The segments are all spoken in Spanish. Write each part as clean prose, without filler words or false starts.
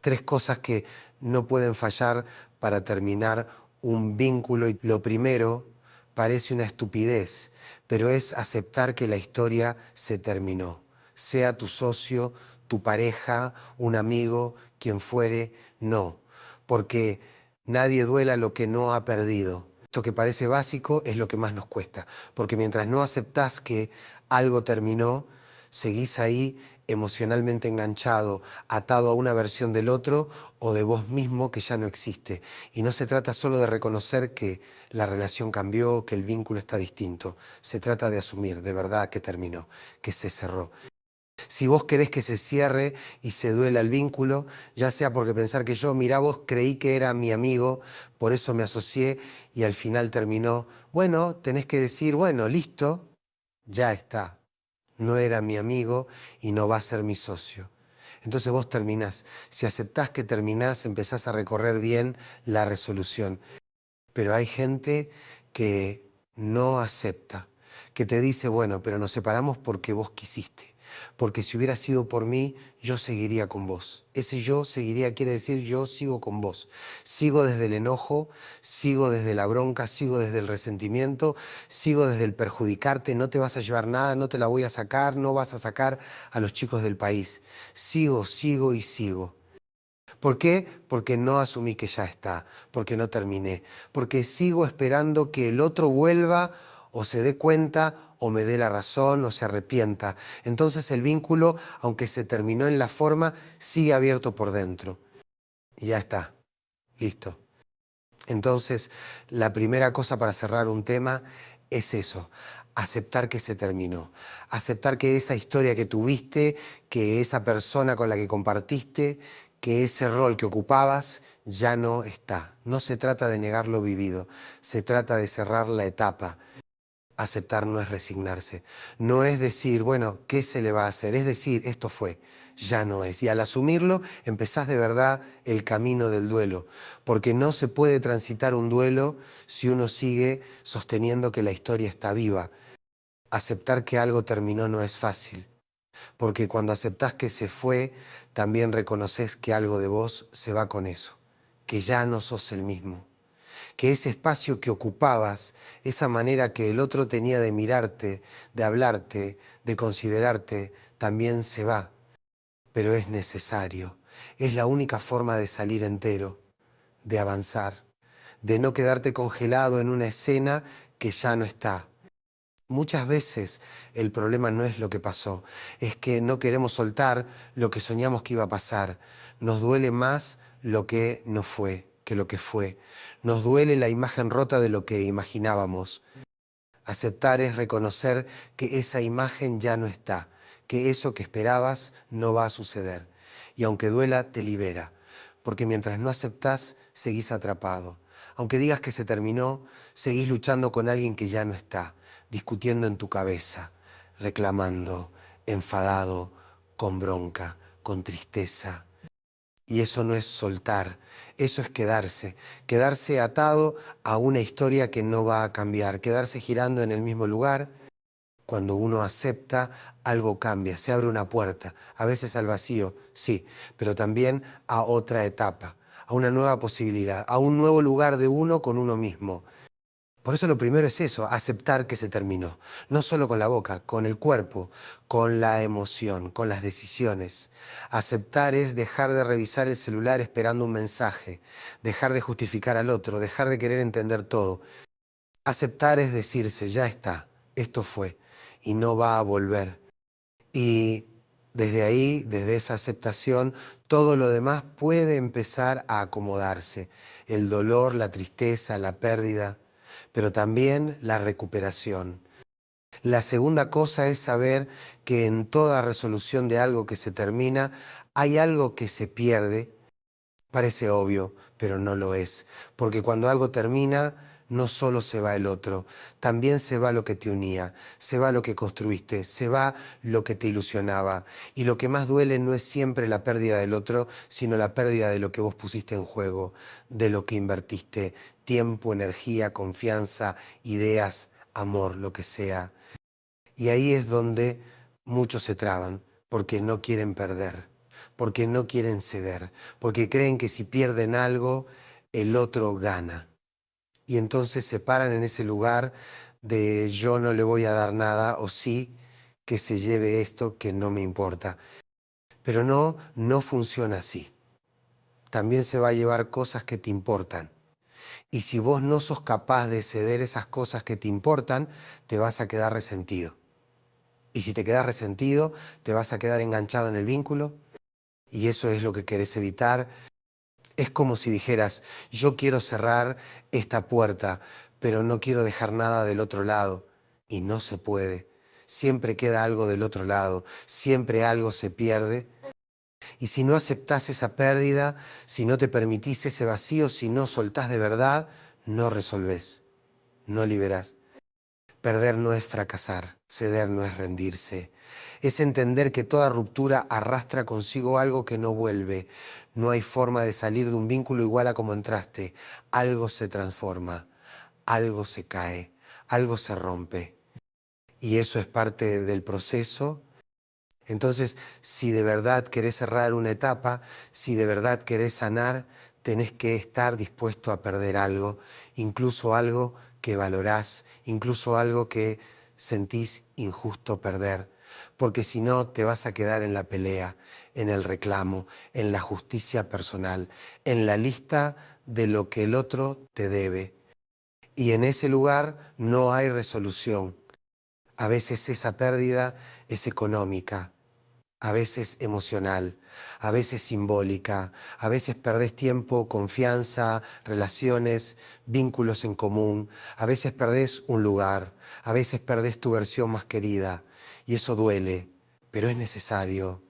Tres cosas que no pueden fallar para terminar un vínculo. Y lo primero parece una estupidez, pero es aceptar que la historia se terminó. Sea tu socio, tu pareja, un amigo, quien fuere, no. Porque nadie duela lo que no ha perdido. Esto que parece básico es lo que más nos cuesta. Porque mientras no aceptás que algo terminó, seguís ahí emocionalmente enganchado, atado a una versión del otro o de vos mismo que ya no existe. Y no se trata solo de reconocer que la relación cambió, que el vínculo está distinto. Se trata de asumir de verdad que terminó, que se cerró. Si vos querés que se cierre y se duela el vínculo, ya sea porque pensar que yo, mirá, vos creí que era mi amigo, por eso me asocié y al final terminó, bueno, tenés que decir, bueno, listo, ya está. No era mi amigo y no va a ser mi socio. Entonces vos terminás. Si aceptás que terminás, empezás a recorrer bien la resolución. Pero hay gente que no acepta, que te dice, bueno, pero nos separamos porque vos quisiste. Porque si hubiera sido por mí, yo seguiría con vos. Ese yo seguiría quiere decir yo sigo con vos. Sigo desde el enojo, sigo desde la bronca, sigo desde el resentimiento, sigo desde el perjudicarte, no te vas a llevar nada, no te la voy a sacar, no vas a sacar a los chicos del país. Sigo, sigo y sigo. ¿Por qué? Porque no asumí que ya está, porque no terminé, porque sigo esperando que el otro vuelva o se dé cuenta o me dé la razón o se arrepienta. Entonces el vínculo, aunque se terminó en la forma, sigue abierto por dentro. Y ya está, listo. Entonces, la primera cosa para cerrar un tema es eso, aceptar que se terminó, aceptar que esa historia que tuviste, que esa persona con la que compartiste, que ese rol que ocupabas ya no está. No se trata de negar lo vivido, se trata de cerrar la etapa. Aceptar no es resignarse, no es decir, bueno, ¿qué se le va a hacer? Es decir, esto fue, ya no es. Y al asumirlo, empezás de verdad el camino del duelo, porque no se puede transitar un duelo si uno sigue sosteniendo que la historia está viva. Aceptar que algo terminó no es fácil, porque cuando aceptás que se fue, también reconoces que algo de vos se va con eso, que ya no sos el mismo, que ese espacio que ocupabas, esa manera que el otro tenía de mirarte, de hablarte, de considerarte, también se va, pero es necesario. Es la única forma de salir entero, de avanzar, de no quedarte congelado en una escena que ya no está. Muchas veces el problema no es lo que pasó, es que no queremos soltar lo que soñamos que iba a pasar. Nos duele más lo que no fue que lo que fue. Nos duele la imagen rota de lo que imaginábamos. Aceptar es reconocer que esa imagen ya no está, que eso que esperabas no va a suceder. Y aunque duela, te libera, porque mientras no aceptás, seguís atrapado. Aunque digas que se terminó, seguís luchando con alguien que ya no está, discutiendo en tu cabeza, reclamando, enfadado, con bronca, con tristeza. Y eso no es soltar, eso es quedarse, quedarse atado a una historia que no va a cambiar, quedarse girando en el mismo lugar. Cuando uno acepta, algo cambia, se abre una puerta, a veces al vacío, sí, pero también a otra etapa, a una nueva posibilidad, a un nuevo lugar de uno con uno mismo. Por eso lo primero es eso, aceptar que se terminó. No solo con la boca, con el cuerpo, con la emoción, con las decisiones. Aceptar es dejar de revisar el celular esperando un mensaje, dejar de justificar al otro, dejar de querer entender todo. Aceptar es decirse, ya está, esto fue y no va a volver. Y desde ahí, desde esa aceptación, todo lo demás puede empezar a acomodarse. El dolor, la tristeza, la pérdida, pero también la recuperación. La segunda cosa es saber que en toda resolución de algo que se termina, hay algo que se pierde. Parece obvio, pero no lo es, porque cuando algo termina, no solo se va el otro, también se va lo que te unía, se va lo que construiste, se va lo que te ilusionaba. Y lo que más duele no es siempre la pérdida del otro, sino la pérdida de lo que vos pusiste en juego, de lo que invertiste, tiempo, energía, confianza, ideas, amor, lo que sea. Y ahí es donde muchos se traban, porque no quieren perder, porque no quieren ceder, porque creen que si pierden algo, el otro gana. Y entonces se paran en ese lugar de yo no le voy a dar nada o sí que se lleve esto que no me importa. Pero no, no funciona así. También se va a llevar cosas que te importan. Y si vos no sos capaz de ceder esas cosas que te importan, te vas a quedar resentido. Y si te quedas resentido, te vas a quedar enganchado en el vínculo. Y eso es lo que querés evitar. Es como si dijeras, yo quiero cerrar esta puerta, pero no quiero dejar nada del otro lado. Y no se puede. Siempre queda algo del otro lado. Siempre algo se pierde. Y si no aceptás esa pérdida, si no te permitís ese vacío, si no soltás de verdad, no resolvés, no liberás. Perder no es fracasar, ceder no es rendirse. Es entender que toda ruptura arrastra consigo algo que no vuelve. No hay forma de salir de un vínculo igual a como entraste. Algo se transforma, algo se cae, algo se rompe. Y eso es parte del proceso. Entonces, si de verdad querés cerrar una etapa, si de verdad querés sanar, tenés que estar dispuesto a perder algo, incluso algo que valorás, incluso algo que sentís injusto perder, porque si no te vas a quedar en la pelea, en el reclamo, en la justicia personal, en la lista de lo que el otro te debe. Y en ese lugar no hay resolución. A veces esa pérdida es económica, a veces emocional, a veces simbólica, a veces perdés tiempo, confianza, relaciones, vínculos en común, a veces perdés un lugar, a veces perdés tu versión más querida, y eso duele, pero es necesario.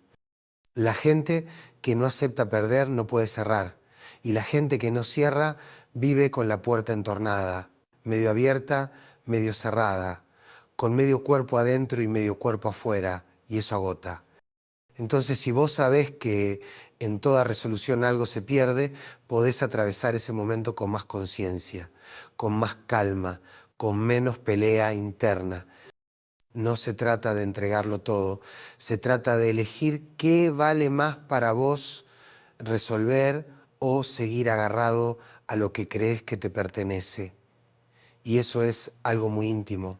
La gente que no acepta perder no puede cerrar, y la gente que no cierra vive con la puerta entornada, medio abierta, medio cerrada, con medio cuerpo adentro y medio cuerpo afuera, y eso agota. Entonces, si vos sabés que en toda resolución algo se pierde, podés atravesar ese momento con más conciencia, con más calma, con menos pelea interna. No se trata de entregarlo todo, se trata de elegir qué vale más para vos resolver o seguir agarrado a lo que crees que te pertenece. Y eso es algo muy íntimo.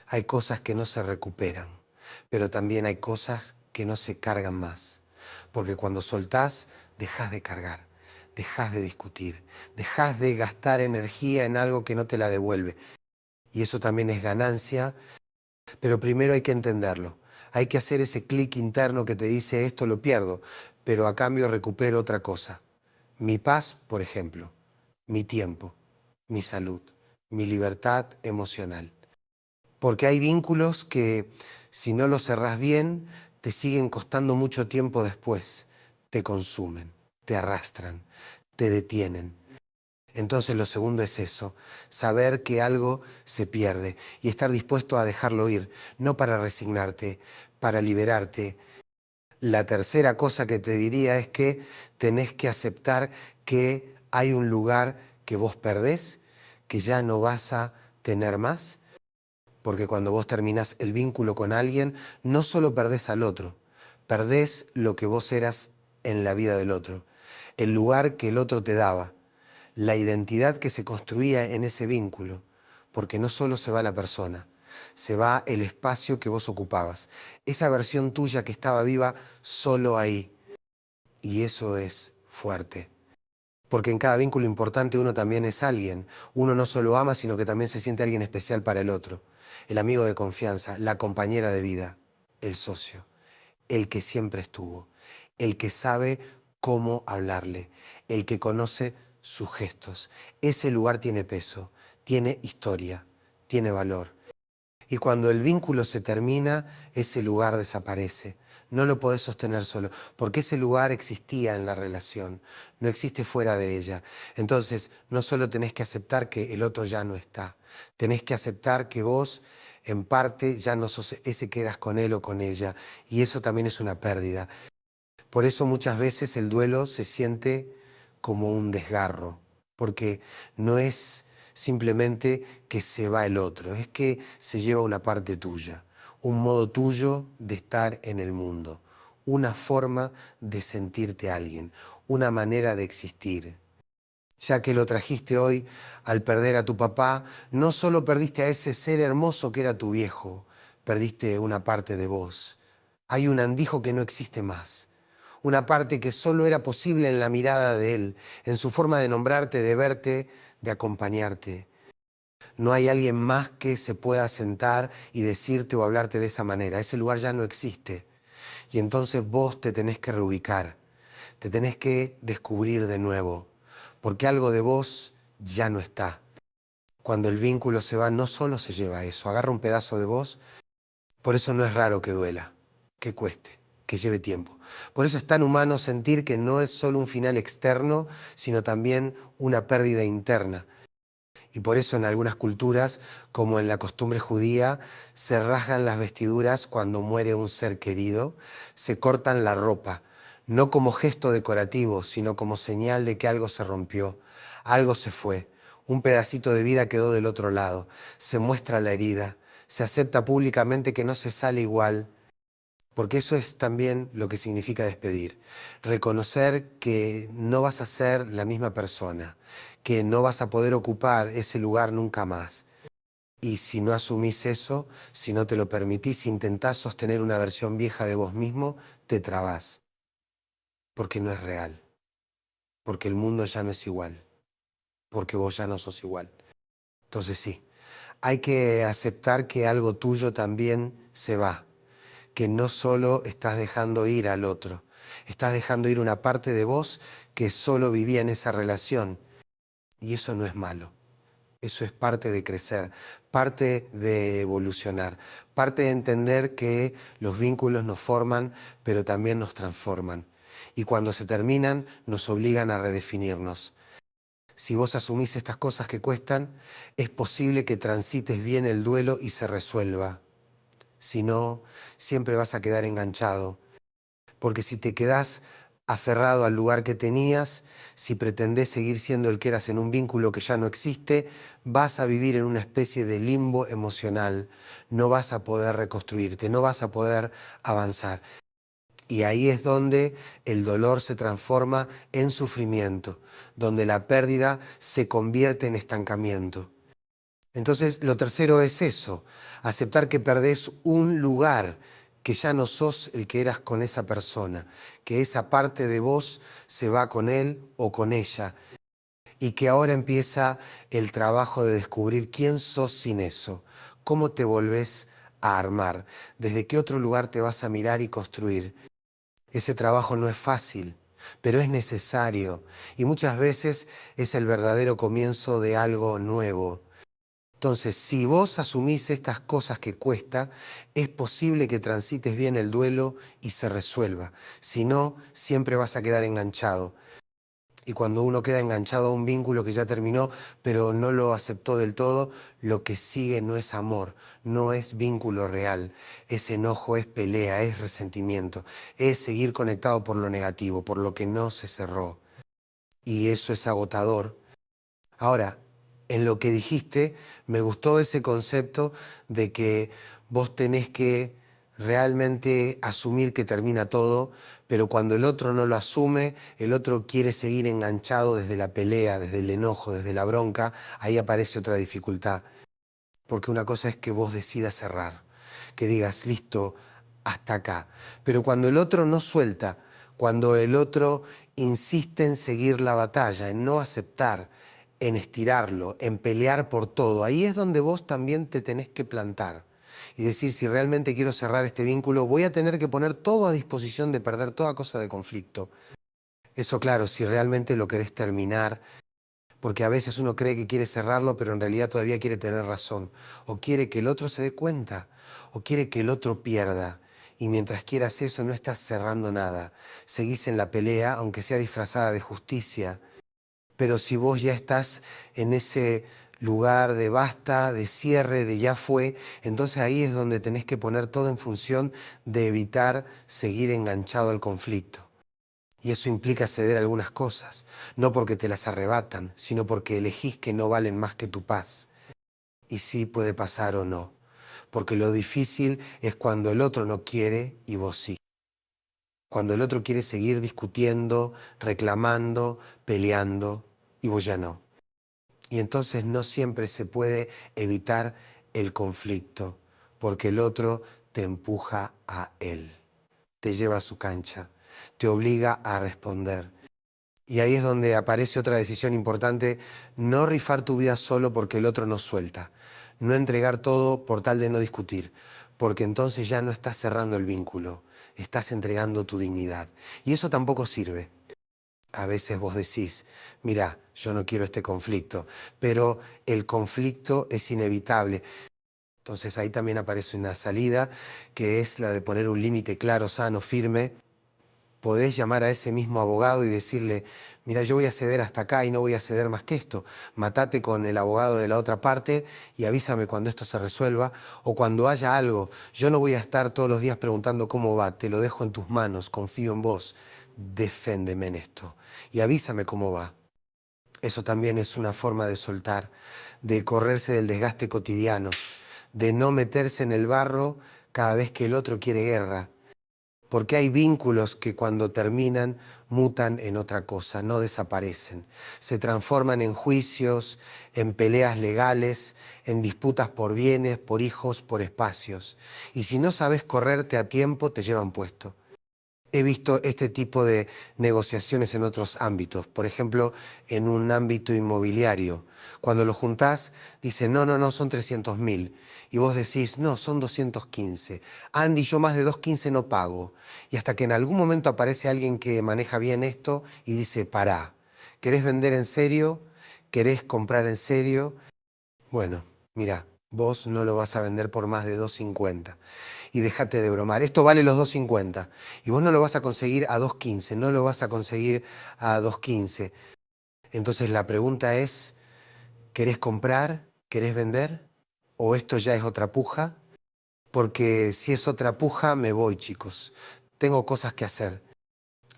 Hay cosas que no se recuperan, pero también hay cosas que no se cargan más. Porque cuando soltás, dejás de cargar, dejás de discutir, dejás de gastar energía en algo que no te la devuelve. Y eso también es ganancia, pero primero hay que entenderlo. Hay que hacer ese clic interno que te dice esto lo pierdo, pero a cambio recupero otra cosa. Mi paz, por ejemplo, mi tiempo, mi salud, mi libertad emocional. Porque hay vínculos que si no los cerrás bien, te siguen costando mucho tiempo después. Te consumen, te arrastran, te detienen. Entonces lo segundo es eso, saber que algo se pierde y estar dispuesto a dejarlo ir, no para resignarte, para liberarte. La tercera cosa que te diría es que tenés que aceptar que hay un lugar que vos perdés, que ya no vas a tener más. Porque cuando vos terminás el vínculo con alguien, no solo perdés al otro, perdés lo que vos eras en la vida del otro, el lugar que el otro te daba, la identidad que se construía en ese vínculo, porque no solo se va la persona, se va el espacio que vos ocupabas, esa versión tuya que estaba viva solo ahí. Y eso es fuerte. Porque en cada vínculo importante uno también es alguien. Uno no solo ama, sino que también se siente alguien especial para el otro. El amigo de confianza, la compañera de vida, el socio, el que siempre estuvo, el que sabe cómo hablarle, el que conoce sus gestos. Ese lugar tiene peso, tiene historia, tiene valor. Y cuando el vínculo se termina, ese lugar desaparece. No lo podés sostener solo, porque ese lugar existía en la relación, no existe fuera de ella. Entonces, no solo tenés que aceptar que el otro ya no está, tenés que aceptar que vos, en parte, ya no sos ese que eras con él o con ella, y eso también es una pérdida. Por eso muchas veces el duelo se siente como un desgarro, porque no es simplemente que se va el otro, es que se lleva una parte tuya, un modo tuyo de estar en el mundo, una forma de sentirte alguien, una manera de existir. Ya que lo trajiste hoy, al perder a tu papá, no solo perdiste a ese ser hermoso que era tu viejo, perdiste una parte de vos. Hay un Andijo que no existe más, una parte que solo era posible en la mirada de él, en su forma de nombrarte, de verte, de acompañarte. No hay alguien más que se pueda sentar y decirte o hablarte de esa manera. Ese lugar ya no existe. Y entonces vos te tenés que reubicar, te tenés que descubrir de nuevo, porque algo de vos ya no está. Cuando el vínculo se va, no solo se lleva eso, agarra un pedazo de vos. Por eso no es raro que duela, que cueste, que lleve tiempo. Por eso es tan humano sentir que no es solo un final externo, sino también una pérdida interna. Y por eso en algunas culturas, como en la costumbre judía, se rasgan las vestiduras cuando muere un ser querido, se cortan la ropa, no como gesto decorativo, sino como señal de que algo se rompió, algo se fue, un pedacito de vida quedó del otro lado, se muestra la herida, se acepta públicamente que no se sale igual, porque eso es también lo que significa despedir. Reconocer que no vas a ser la misma persona, que no vas a poder ocupar ese lugar nunca más. Y si no asumís eso, si no te lo permitís, si intentás sostener una versión vieja de vos mismo, te trabás. Porque no es real. Porque el mundo ya no es igual. Porque vos ya no sos igual. Entonces sí, hay que aceptar que algo tuyo también se va. Que no solo estás dejando ir al otro, estás dejando ir una parte de vos que solo vivía en esa relación. Y eso no es malo, eso es parte de crecer, parte de evolucionar, parte de entender que los vínculos nos forman, pero también nos transforman. Y cuando se terminan, nos obligan a redefinirnos. Si vos asumís estas cosas que cuestan, es posible que transites bien el duelo y se resuelva. Si no, siempre vas a quedar enganchado. Porque si te quedás aferrado al lugar que tenías, si pretendés seguir siendo el que eras en un vínculo que ya no existe, vas a vivir en una especie de limbo emocional. No vas a poder reconstruirte, no vas a poder avanzar. Y ahí es donde el dolor se transforma en sufrimiento, donde la pérdida se convierte en estancamiento. Entonces, lo tercero es eso, aceptar que perdés un lugar, que ya no sos el que eras con esa persona, que esa parte de vos se va con él o con ella, y que ahora empieza el trabajo de descubrir quién sos sin eso, cómo te volvés a armar, desde qué otro lugar te vas a mirar y construir. Ese trabajo no es fácil, pero es necesario, y muchas veces es el verdadero comienzo de algo nuevo. Entonces, si vos asumís estas cosas que cuesta, es posible que transites bien el duelo y se resuelva. Si no, siempre vas a quedar enganchado. Y cuando uno queda enganchado a un vínculo que ya terminó, pero no lo aceptó del todo, lo que sigue no es amor, no es vínculo real. Es enojo, es pelea, es resentimiento, es seguir conectado por lo negativo, por lo que no se cerró. Y eso es agotador. Ahora, en lo que dijiste, me gustó ese concepto de que vos tenés que realmente asumir que termina todo, pero cuando el otro no lo asume, el otro quiere seguir enganchado desde la pelea, desde el enojo, desde la bronca, ahí aparece otra dificultad. Porque una cosa es que vos decidas cerrar, que digas, listo, hasta acá. Pero cuando el otro no suelta, cuando el otro insiste en seguir la batalla, en no aceptar, en estirarlo, en pelear por todo, ahí es donde vos también te tenés que plantar y decir, si realmente quiero cerrar este vínculo, voy a tener que poner todo a disposición de perder toda cosa de conflicto. Eso claro, si realmente lo querés terminar, porque a veces uno cree que quiere cerrarlo, pero en realidad todavía quiere tener razón, o quiere que el otro se dé cuenta, o quiere que el otro pierda. Y mientras quieras eso, no estás cerrando nada. Seguís en la pelea, aunque sea disfrazada de justicia. Pero si vos ya estás en ese lugar de basta, de cierre, de ya fue, entonces ahí es donde tenés que poner todo en función de evitar seguir enganchado al conflicto. Y eso implica ceder algunas cosas, no porque te las arrebatan, sino porque elegís que no valen más que tu paz. Y sí puede pasar o no, porque lo difícil es cuando el otro no quiere y vos sí. Cuando el otro quiere seguir discutiendo, reclamando, peleando, y vos ya no. Y entonces no siempre se puede evitar el conflicto, porque el otro te empuja a él, te lleva a su cancha, te obliga a responder. Y ahí es donde aparece otra decisión importante: no rifar tu vida solo porque el otro no suelta, no entregar todo por tal de no discutir, porque entonces ya no estás cerrando el vínculo, estás entregando tu dignidad. Y eso tampoco sirve. A veces vos decís, mira, yo no quiero este conflicto, pero el conflicto es inevitable. Entonces ahí también aparece una salida, que es la de poner un límite claro, sano, firme. Podés llamar a ese mismo abogado y decirle, mira, yo voy a ceder hasta acá y no voy a ceder más que esto. Matate con el abogado de la otra parte y avísame cuando esto se resuelva o cuando haya algo. Yo no voy a estar todos los días preguntando cómo va, te lo dejo en tus manos, confío en vos. Deféndeme en esto y avísame cómo va. Eso también es una forma de soltar, de correrse del desgaste cotidiano, de no meterse en el barro cada vez que el otro quiere guerra. Porque hay vínculos que cuando terminan mutan en otra cosa, no desaparecen. Se transforman en juicios, en peleas legales, en disputas por bienes, por hijos, por espacios. Y si no sabes correrte a tiempo, te llevan puesto. He visto este tipo de negociaciones en otros ámbitos, por ejemplo, en un ámbito inmobiliario. Cuando lo juntás, dicen, no, no, no, son 300.000. Y vos decís, no, son 215. Andy, yo más de 215 no pago. Y hasta que en algún momento aparece alguien que maneja bien esto y dice, pará, ¿querés vender en serio? ¿Querés comprar en serio? Bueno, mira, vos no lo vas a vender por más de 250 y déjate de bromar. Esto vale los 250 y vos no lo vas a conseguir a 215, no lo vas a conseguir a 215. Entonces la pregunta es, ¿querés comprar? ¿Querés vender? ¿O esto ya es otra puja? Porque si es otra puja, me voy, chicos. Tengo cosas que hacer.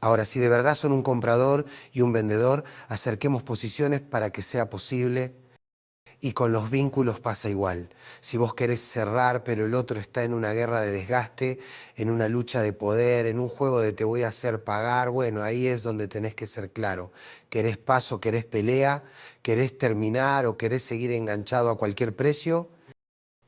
Ahora, si de verdad son un comprador y un vendedor, acerquemos posiciones para que sea posible. Y con los vínculos pasa igual. Si vos querés cerrar, pero el otro está en una guerra de desgaste, en una lucha de poder, en un juego de te voy a hacer pagar, bueno, ahí es donde tenés que ser claro. ¿Querés paso, querés pelea, querés terminar o querés seguir enganchado a cualquier precio?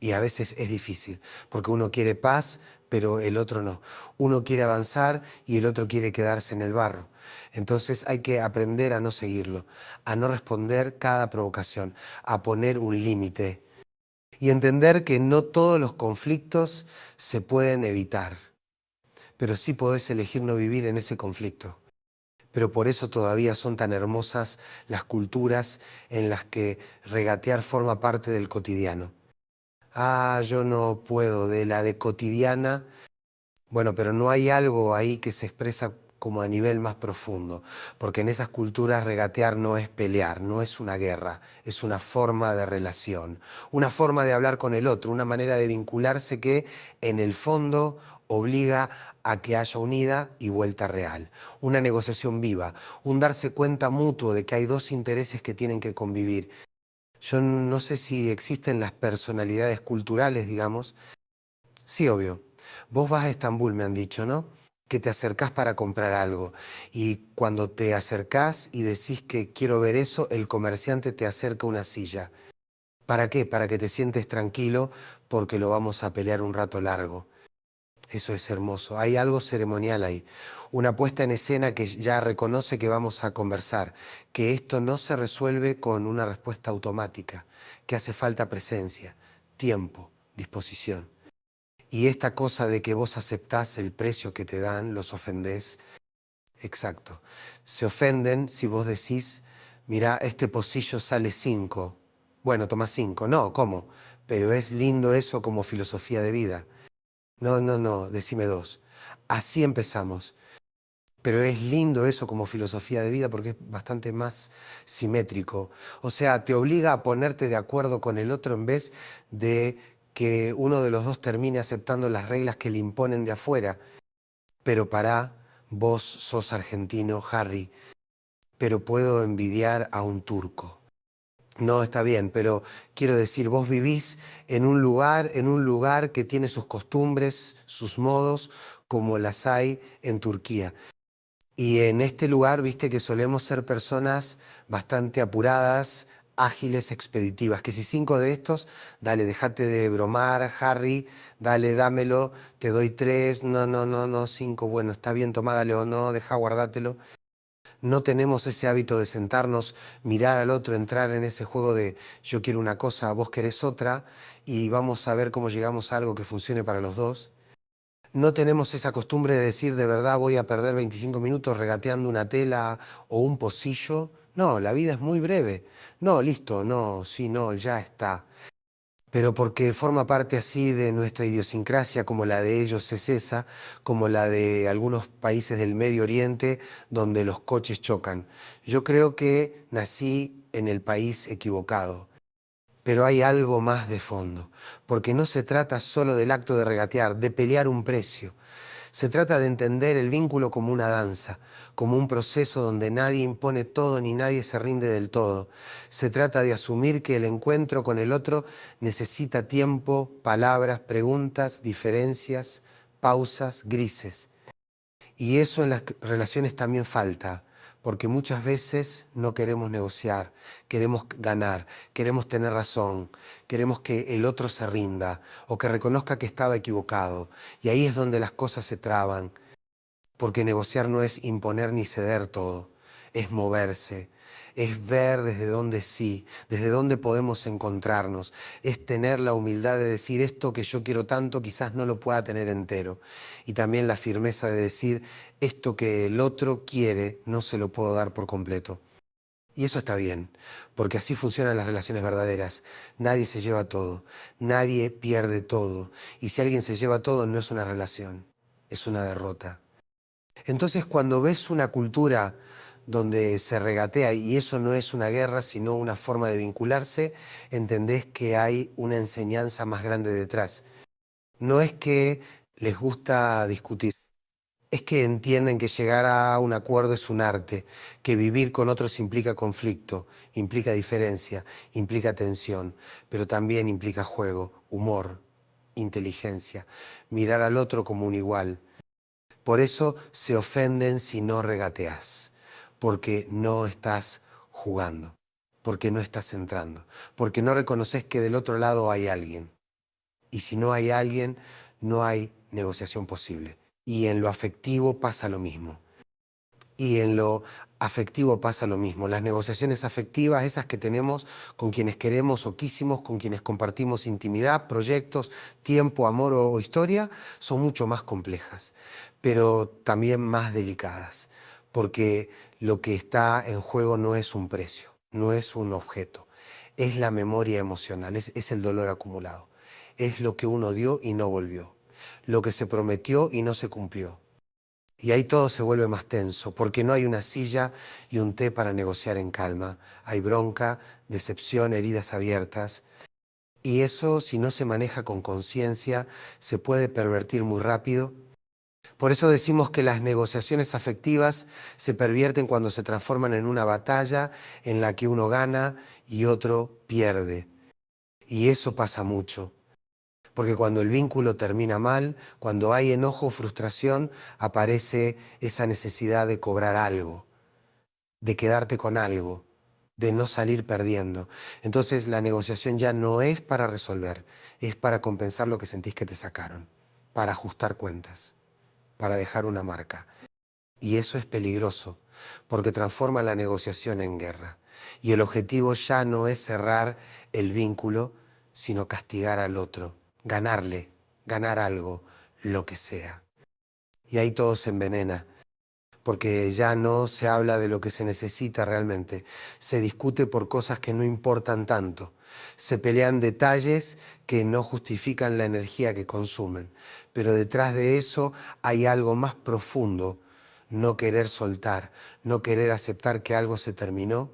Y a veces es difícil, porque uno quiere paz, pero el otro no. Uno quiere avanzar y el otro quiere quedarse en el barro. Entonces hay que aprender a no seguirlo, a no responder cada provocación, a poner un límite y entender que no todos los conflictos se pueden evitar, pero sí podés elegir no vivir en ese conflicto. Pero por eso todavía son tan hermosas las culturas en las que regatear forma parte del cotidiano. Ah, yo no puedo, de la de cotidiana. Bueno, pero no hay algo ahí que se expresa como a nivel más profundo, porque en esas culturas regatear no es pelear, no es una guerra, es una forma de relación, una forma de hablar con el otro, una manera de vincularse que en el fondo obliga a que haya unida y vuelta real, una negociación viva, un darse cuenta mutuo de que hay dos intereses que tienen que convivir. Yo no sé si existen las personalidades culturales, digamos. Sí, obvio. Vos vas a Estambul, me han dicho, ¿no? Que te acercás para comprar algo. Y cuando te acercás y decís que quiero ver eso, el comerciante te acerca una silla. ¿Para qué? Para que te sientes tranquilo porque lo vamos a pelear un rato largo. Eso es hermoso. Hay algo ceremonial ahí. Una puesta en escena que ya reconoce que vamos a conversar, que esto no se resuelve con una respuesta automática, que hace falta presencia, tiempo, disposición. Y esta cosa de que vos aceptás el precio que te dan, los ofendés, exacto. Se ofenden si vos decís, mira, este pocillo sale 5. Bueno, toma 5. No, ¿cómo? Pero es lindo eso como filosofía de vida. No, no, no, decime 2. Así empezamos. Pero es lindo eso como filosofía de vida porque es bastante más simétrico. O sea, te obliga a ponerte de acuerdo con el otro en vez de que uno de los dos termine aceptando las reglas que le imponen de afuera. Pero pará, vos sos argentino, Harry, pero puedo envidiar a un turco. No, está bien, pero quiero decir, vos vivís en un lugar que tiene sus costumbres, sus modos, como las hay en Turquía. Y en este lugar, viste que solemos ser personas bastante apuradas, ágiles, expeditivas, que si 5 de estos, dale, déjate de bromar, Harry, dale, dámelo, te doy 3, no, no, no, no, 5, bueno, está bien, toma, dale o no, deja, guardátelo. No tenemos ese hábito de sentarnos, mirar al otro, entrar en ese juego de yo quiero una cosa, vos querés otra, y vamos a ver cómo llegamos a algo que funcione para los dos. No tenemos esa costumbre de decir de verdad voy a perder 25 minutos regateando una tela o un pocillo. No, la vida es muy breve. No, listo, no, sí, no, ya está. Pero porque forma parte así de nuestra idiosincrasia, como la de ellos es esa, como la de algunos países del Medio Oriente, donde los coches chocan. Yo creo que nací en el país equivocado. Pero hay algo más de fondo, porque no se trata solo del acto de regatear, de pelear un precio. Se trata de entender el vínculo como una danza, como un proceso donde nadie impone todo ni nadie se rinde del todo. Se trata de asumir que el encuentro con el otro necesita tiempo, palabras, preguntas, diferencias, pausas, grises. Y eso en las relaciones también falta, porque muchas veces no queremos negociar, queremos ganar, queremos tener razón, queremos que el otro se rinda o que reconozca que estaba equivocado. Y ahí es donde las cosas se traban, porque negociar no es imponer ni ceder todo, es moverse, es ver desde dónde sí, desde dónde podemos encontrarnos, es tener la humildad de decir esto que yo quiero tanto quizás no lo pueda tener entero. Y también la firmeza de decir esto que el otro quiere no se lo puedo dar por completo. Y eso está bien, porque así funcionan las relaciones verdaderas. Nadie se lleva todo, nadie pierde todo. Y si alguien se lleva todo no es una relación, es una derrota. Entonces, cuando ves una cultura donde se regatea y eso no es una guerra, sino una forma de vincularse, entendés que hay una enseñanza más grande detrás. No es que les gusta discutir, es que entienden que llegar a un acuerdo es un arte, que vivir con otros implica conflicto, implica diferencia, implica tensión, pero también implica juego, humor, inteligencia, mirar al otro como un igual. Por eso se ofenden si no regateas, porque no estás jugando, porque no estás entrando, porque no reconoces que del otro lado hay alguien. Y si no hay alguien, no hay negociación posible. Y en lo afectivo pasa lo mismo. Y en lo afectivo pasa lo mismo. Las negociaciones afectivas, esas que tenemos con quienes queremos o quisimos, con quienes compartimos intimidad, proyectos, tiempo, amor o historia, son mucho más complejas, pero también más delicadas, porque lo que está en juego no es un precio, no es un objeto, es la memoria emocional, es el dolor acumulado, es lo que uno dio y no volvió, lo que se prometió y no se cumplió. Y ahí todo se vuelve más tenso, porque no hay una silla y un té para negociar en calma. Hay bronca, decepción, heridas abiertas. Y eso, si no se maneja con conciencia, se puede pervertir muy rápido. Por eso decimos que las negociaciones afectivas se pervierten cuando se transforman en una batalla en la que uno gana y otro pierde. Y eso pasa mucho. Porque cuando el vínculo termina mal, cuando hay enojo o frustración, aparece esa necesidad de cobrar algo, de quedarte con algo, de no salir perdiendo. Entonces la negociación ya no es para resolver, es para compensar lo que sentís que te sacaron, para ajustar cuentas, para dejar una marca. Y eso es peligroso, porque transforma la negociación en guerra. Y el objetivo ya no es cerrar el vínculo, sino castigar al otro, ganarle, ganar algo, lo que sea. Y ahí todo se envenena, porque ya no se habla de lo que se necesita realmente. Se discute por cosas que no importan tanto. Se pelean detalles que no justifican la energía que consumen. Pero detrás de eso hay algo más profundo. No querer soltar, no querer aceptar que algo se terminó.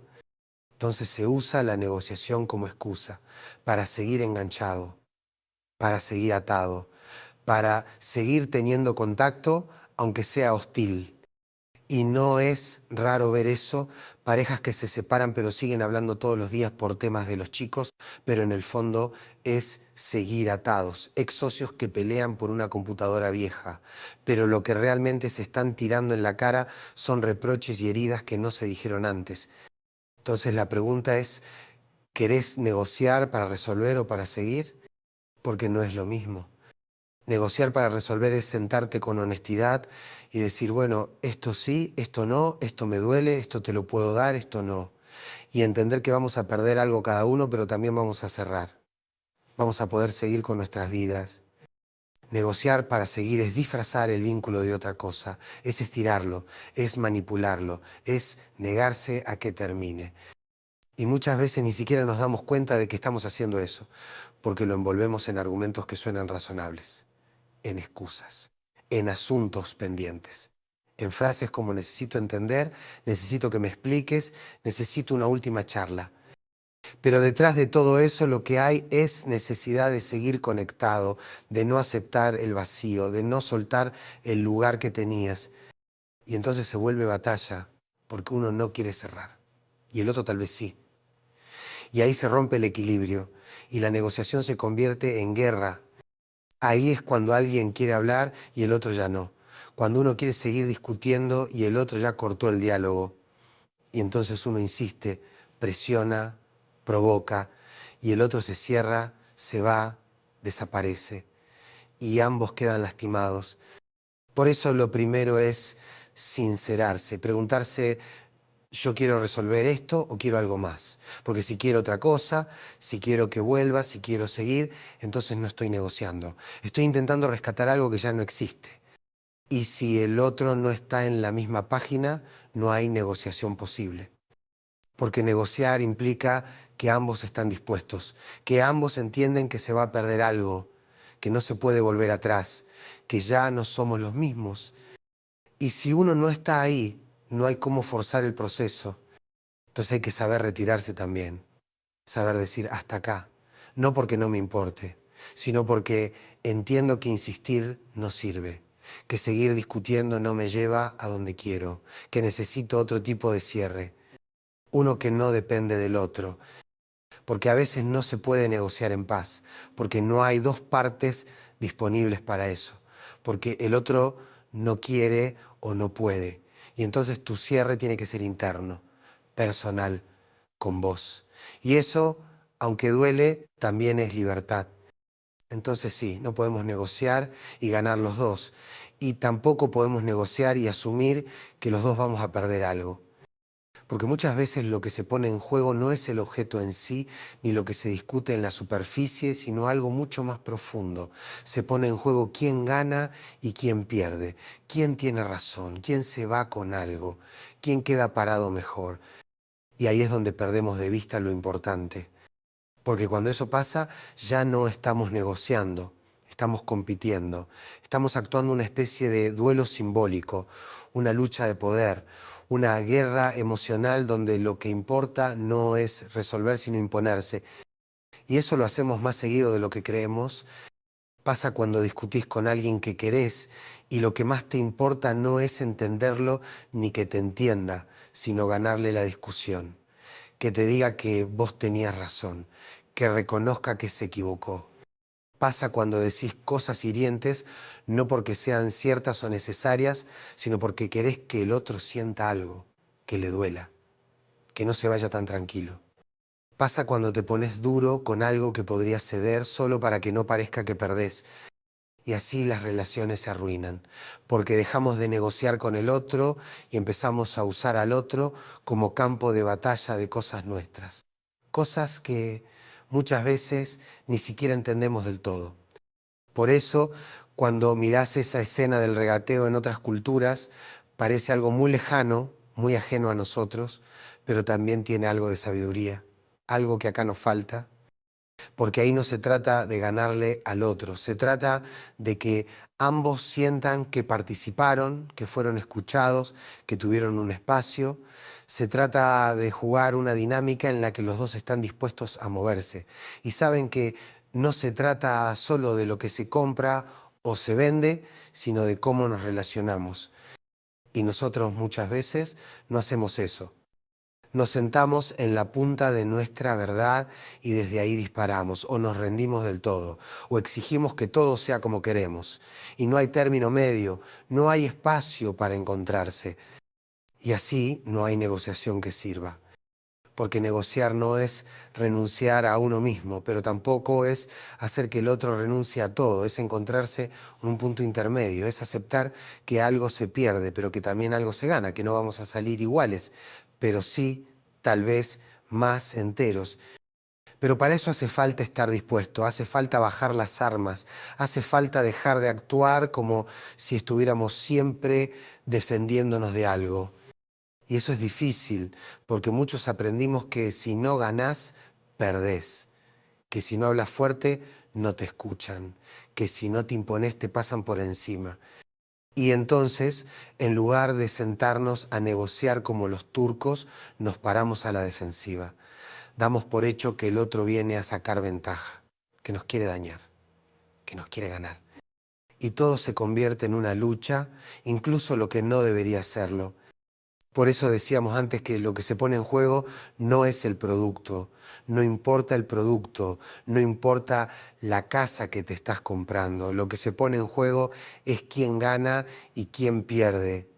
Entonces se usa la negociación como excusa para seguir enganchado, para seguir atado, para seguir teniendo contacto aunque sea hostil. Y no es raro ver eso, parejas que se separan pero siguen hablando todos los días por temas de los chicos, pero en el fondo es seguir atados, ex socios que pelean por una computadora vieja, pero lo que realmente se están tirando en la cara son reproches y heridas que no se dijeron antes. Entonces la pregunta es, ¿querés negociar para resolver o para seguir? Porque no es lo mismo. Negociar para resolver es sentarte con honestidad y decir, bueno, esto sí, esto no, esto me duele, esto te lo puedo dar, esto no. Y entender que vamos a perder algo cada uno, pero también vamos a cerrar. Vamos a poder seguir con nuestras vidas. Negociar para seguir es disfrazar el vínculo de otra cosa, es estirarlo, es manipularlo, es negarse a que termine. Y muchas veces ni siquiera nos damos cuenta de que estamos haciendo eso, porque lo envolvemos en argumentos que suenan razonables, en excusas, en asuntos pendientes, en frases como necesito entender, necesito que me expliques, necesito una última charla. Pero detrás de todo eso lo que hay es necesidad de seguir conectado, de no aceptar el vacío, de no soltar el lugar que tenías. Y entonces se vuelve batalla, porque uno no quiere cerrar, y el otro tal vez sí. Y ahí se rompe el equilibrio, y la negociación se convierte en guerra. Ahí es cuando alguien quiere hablar y el otro ya no. Cuando uno quiere seguir discutiendo y el otro ya cortó el diálogo. Y entonces uno insiste, presiona, provoca, y el otro se cierra, se va, desaparece. Y ambos quedan lastimados. Por eso lo primero es sincerarse, preguntarse, yo quiero resolver esto o quiero algo más. Porque si quiero otra cosa, si quiero que vuelva, si quiero seguir, entonces no estoy negociando. Estoy intentando rescatar algo que ya no existe. Y si el otro no está en la misma página, no hay negociación posible. Porque negociar implica que ambos están dispuestos, que ambos entienden que se va a perder algo, que no se puede volver atrás, que ya no somos los mismos. Y si uno no está ahí, no hay cómo forzar el proceso. Entonces hay que saber retirarse también, saber decir hasta acá, no porque no me importe, sino porque entiendo que insistir no sirve, que seguir discutiendo no me lleva a donde quiero, que necesito otro tipo de cierre, uno que no depende del otro, porque a veces no se puede negociar en paz, porque no hay dos partes disponibles para eso, porque el otro no quiere o no puede, y entonces tu cierre tiene que ser interno, personal, con vos. Y eso, aunque duele, también es libertad. Entonces sí, no podemos negociar y ganar los dos. Y tampoco podemos negociar y asumir que los dos vamos a perder algo. Porque muchas veces lo que se pone en juego no es el objeto en sí, ni lo que se discute en la superficie, sino algo mucho más profundo. Se pone en juego quién gana y quién pierde, quién tiene razón, quién se va con algo, quién queda parado mejor. Y ahí es donde perdemos de vista lo importante. Porque cuando eso pasa, ya no estamos negociando, estamos compitiendo, estamos actuando una especie de duelo simbólico, una lucha de poder, una guerra emocional donde lo que importa no es resolver sino imponerse. Y eso lo hacemos más seguido de lo que creemos. Pasa cuando discutís con alguien que querés y lo que más te importa no es entenderlo ni que te entienda, sino ganarle la discusión, que te diga que vos tenías razón, que reconozca que se equivocó. Pasa cuando decís cosas hirientes, no porque sean ciertas o necesarias, sino porque querés que el otro sienta algo, que le duela, que no se vaya tan tranquilo. Pasa cuando te pones duro con algo que podría ceder solo para que no parezca que perdés. Y así las relaciones se arruinan, porque dejamos de negociar con el otro y empezamos a usar al otro como campo de batalla de cosas nuestras. Cosas que muchas veces ni siquiera entendemos del todo. Por eso, cuando mirás esa escena del regateo en otras culturas, parece algo muy lejano, muy ajeno a nosotros, pero también tiene algo de sabiduría, algo que acá nos falta, porque ahí no se trata de ganarle al otro, se trata de que ambos sientan que participaron, que fueron escuchados, que tuvieron un espacio. Se trata de jugar una dinámica en la que los dos están dispuestos a moverse y saben que no se trata solo de lo que se compra o se vende, sino de cómo nos relacionamos. Y nosotros muchas veces no hacemos eso. Nos sentamos en la punta de nuestra verdad y desde ahí disparamos, o nos rendimos del todo, o exigimos que todo sea como queremos. Y no hay término medio, no hay espacio para encontrarse. Y así no hay negociación que sirva. Porque negociar no es renunciar a uno mismo, pero tampoco es hacer que el otro renuncie a todo, es encontrarse en un punto intermedio, es aceptar que algo se pierde, pero que también algo se gana, que no vamos a salir iguales, pero sí, tal vez, más enteros. Pero para eso hace falta estar dispuesto, hace falta bajar las armas, hace falta dejar de actuar como si estuviéramos siempre defendiéndonos de algo. Y eso es difícil, porque muchos aprendimos que si no ganás, perdés, que si no hablas fuerte, no te escuchan, que si no te impones, te pasan por encima. Y entonces, en lugar de sentarnos a negociar como los turcos, nos paramos a la defensiva. Damos por hecho que el otro viene a sacar ventaja, que nos quiere dañar, que nos quiere ganar. Y todo se convierte en una lucha, incluso lo que no debería serlo. Por eso decíamos antes que lo que se pone en juego no es el producto, no importa el producto, no importa la casa que te estás comprando. Lo que se pone en juego es quién gana y quién pierde.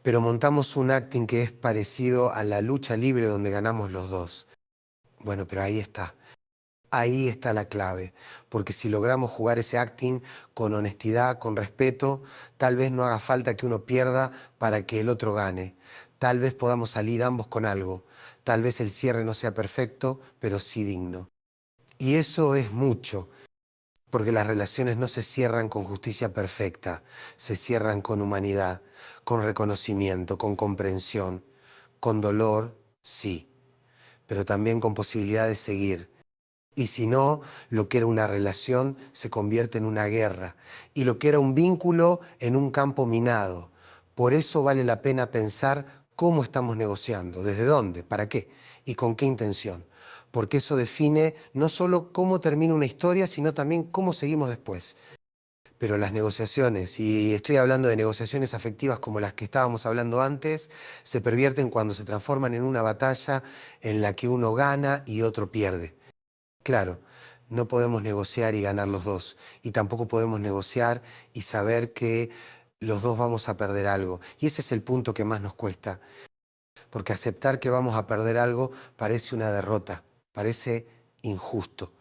Pero montamos un acting que es parecido a la lucha libre donde ganamos los dos. Bueno, pero ahí está. Ahí está la clave, porque si logramos jugar ese acting con honestidad, con respeto, tal vez no haga falta que uno pierda para que el otro gane. Tal vez podamos salir ambos con algo. Tal vez el cierre no sea perfecto, pero sí digno. Y eso es mucho, porque las relaciones no se cierran con justicia perfecta, se cierran con humanidad, con reconocimiento, con comprensión, con dolor, sí, pero también con posibilidad de seguir. Y si no, lo que era una relación se convierte en una guerra. Y lo que era un vínculo en un campo minado. Por eso vale la pena pensar cómo estamos negociando, desde dónde, para qué y con qué intención. Porque eso define no solo cómo termina una historia, sino también cómo seguimos después. Pero las negociaciones, y estoy hablando de negociaciones afectivas como las que estábamos hablando antes, se pervierten cuando se transforman en una batalla en la que uno gana y otro pierde. Claro, no podemos negociar y ganar los dos. Y tampoco podemos negociar y saber que los dos vamos a perder algo. Y ese es el punto que más nos cuesta. Porque aceptar que vamos a perder algo parece una derrota, parece injusto.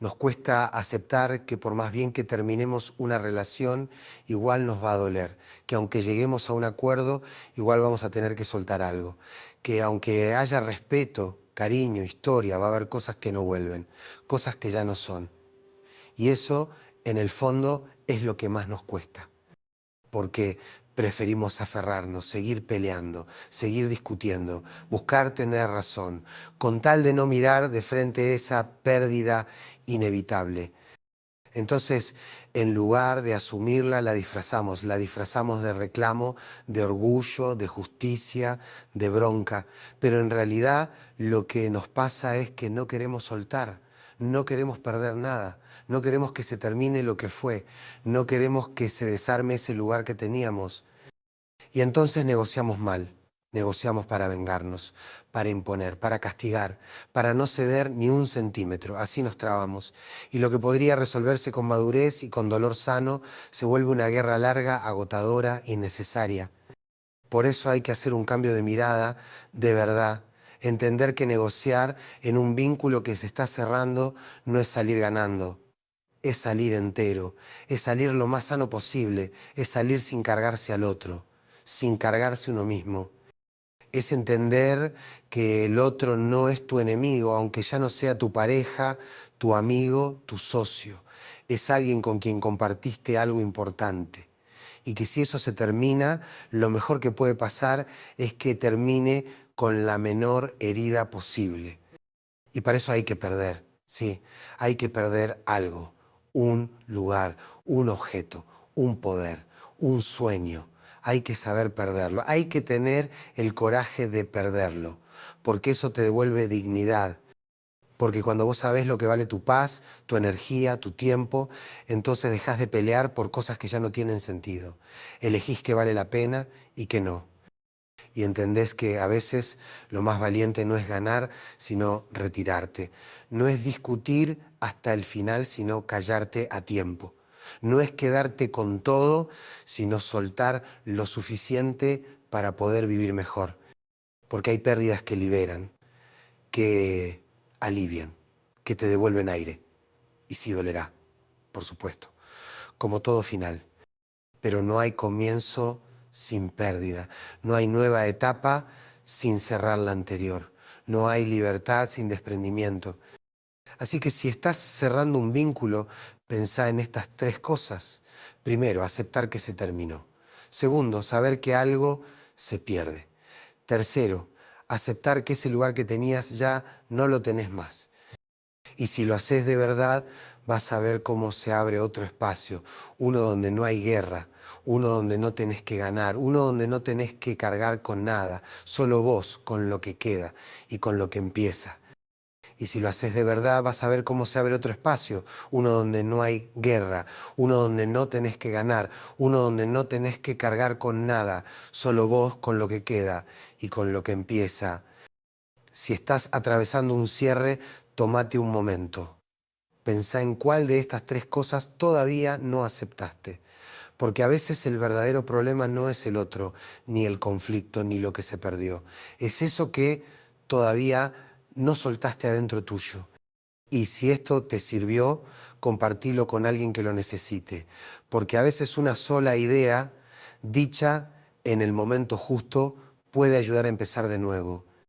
Nos cuesta aceptar que por más bien que terminemos una relación, igual nos va a doler. Que aunque lleguemos a un acuerdo, igual vamos a tener que soltar algo. Que aunque haya respeto, cariño, historia, va a haber cosas que no vuelven, cosas que ya no son. Y eso, en el fondo, es lo que más nos cuesta. Porque preferimos aferrarnos, seguir peleando, seguir discutiendo, buscar tener razón, con tal de no mirar de frente esa pérdida inevitable. Entonces, en lugar de asumirla, la disfrazamos de reclamo, de orgullo, de justicia, de bronca. Pero en realidad lo que nos pasa es que no queremos soltar, no queremos perder nada, no queremos que se termine lo que fue, no queremos que se desarme ese lugar que teníamos. Y entonces negociamos mal, negociamos para vengarnos, para imponer, para castigar, para no ceder ni un centímetro, así nos trabamos. Y lo que podría resolverse con madurez y con dolor sano se vuelve una guerra larga, agotadora, innecesaria. Por eso hay que hacer un cambio de mirada, de verdad, entender que negociar en un vínculo que se está cerrando no es salir ganando, es salir entero, es salir lo más sano posible, es salir sin cargarse al otro, sin cargarse uno mismo. Es entender que el otro no es tu enemigo, aunque ya no sea tu pareja, tu amigo, tu socio. Es alguien con quien compartiste algo importante. Y que si eso se termina, lo mejor que puede pasar es que termine con la menor herida posible. Y para eso hay que perder, sí, hay que perder algo, un lugar, un objeto, un poder, un sueño. Hay que saber perderlo, hay que tener el coraje de perderlo, porque eso te devuelve dignidad, Porque cuando vos sabés lo que vale tu paz, tu energía, tu tiempo, entonces dejás de pelear por cosas que ya no tienen sentido. Elegís qué vale la pena y qué no. Y entendés que a veces lo más valiente no es ganar, sino retirarte. No es discutir hasta el final, sino callarte a tiempo. No es quedarte con todo, sino soltar lo suficiente para poder vivir mejor. Porque hay pérdidas que liberan, que alivian, que te devuelven aire. Y sí dolerá, por supuesto, como todo final. Pero no hay comienzo sin pérdida. No hay nueva etapa sin cerrar la anterior. No hay libertad sin desprendimiento. Así que si estás cerrando un vínculo, pensá en estas tres cosas. Primero, aceptar que se terminó. Segundo, saber que algo se pierde. Tercero, aceptar que ese lugar que tenías ya no lo tenés más. Y si lo haces de verdad, vas a ver cómo se abre otro espacio, uno donde no hay guerra, uno donde no tenés que ganar, uno donde no tenés que cargar con nada, solo vos con lo que queda y con lo que empieza. Y si lo haces de verdad, vas a ver cómo se abre otro espacio, uno donde no hay guerra, uno donde no tenés que ganar, uno donde no tenés que cargar con nada, solo vos con lo que queda y con lo que empieza. Si estás atravesando un cierre, tómate un momento. Pensá en cuál de estas tres cosas todavía no aceptaste. Porque a veces el verdadero problema no es el otro, ni el conflicto, ni lo que se perdió. Es eso que todavía no soltaste adentro tuyo. Y si esto te sirvió, compartilo con alguien que lo necesite. Porque a veces una sola idea, dicha en el momento justo, puede ayudar a empezar de nuevo.